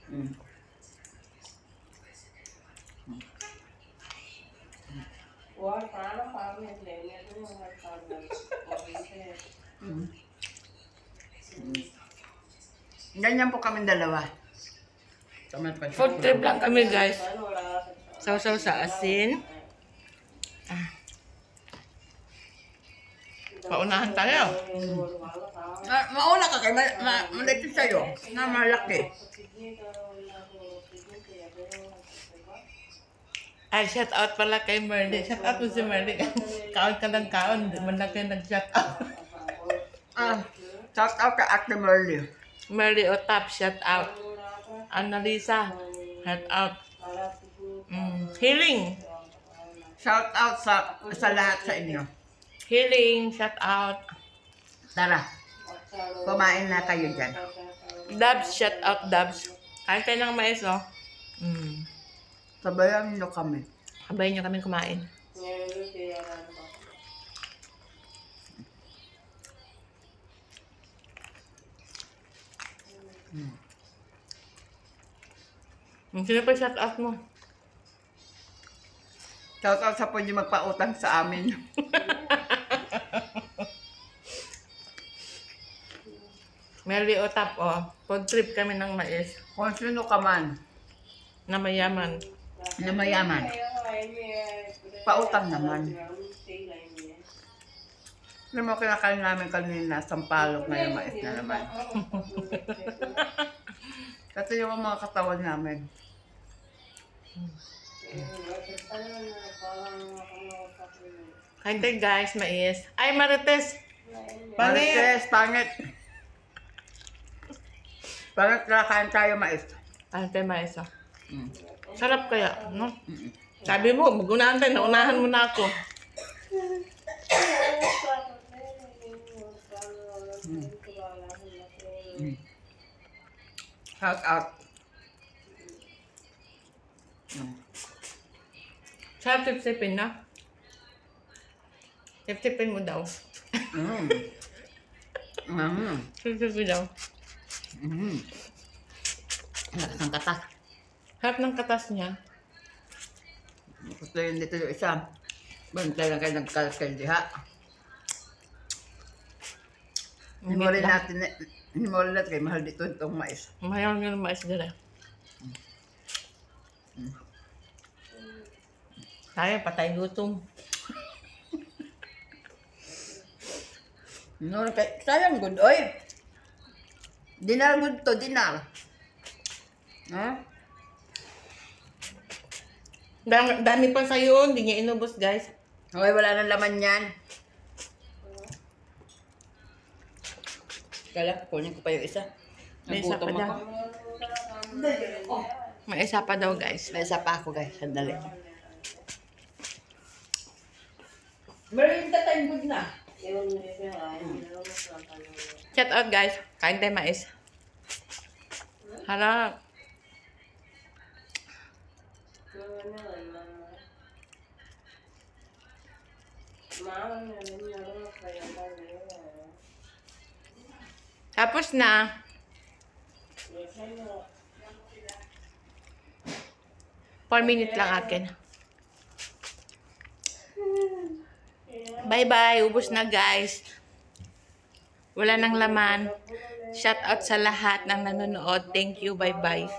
Mm. Mm. Ganyan po kami dalawa. Food trip lang kami, guys. Sausaw sa asin. Paunahan tayo. Mauna ka kay malaki sa'yo na malaki. Ay, shout out pala kay Merly. Shout out mo si Merly. Kaon ka ng kaon. Di man lang kayo nag-shout out. Shout out kay Ate Merly. Merly Otap, shout out. Annalisa, shout out. Healing. Shout out sa lahat sa inyo. Healing, shout out. Tara, kumain na kayo dyan. Dubs, shout out Dubs. Kain tayo ng mais, oh. Sabayan nyo kami. Sabayin nyo kami kumain. Sino pa shout out mo? Shout out sa pwede magpautang sa amin. Merly Otap, oh. Food trip kami ng mais. Kung sino ka man Na mayaman. na mayaman, pautang naman. Alam mo, kinakain namin kanina, sampalok na yung mais na naman. Kasi yung mga katawan namin. Kain tayo, guys, mais. Ay, Marites! Marites, pangit. Pangit na kain tayo mais. Kain tayo, mais, oh. Sarap kaya, no? Sabi mo, mag-unahan tayo. Naunahan mo na ako. Shout out. Sarap sip-sipin na. Sip-sipin mo daw. Sip-sipin daw. Ang katas. Sarap ng katas niya. Gusto yun dito yung isa. Bantay lang kayo nagkalkal diha. Himuli natin kayo. Mahal dito itong mais. Mahal nga ng mais dala. Tayo, patay gutom. No, sayang good, oy. Dinar good to, dinar. Ha? Dami pa sa'yo, hindi niya inubos, guys. Okay, wala nang laman yan. Kala, kunin ko pa yung isa. May isa pa daw. May isa pa daw, guys. May isa pa ako, guys. Sandali. Merinda time good na. Shout out, guys. Kain tayo mais. Harap. Tapos na. Four minutes lang akin. Bye-bye. Ubus na, guys. Wala nang laman. Shout out sa lahat ng nanonood. Thank you. Bye-bye.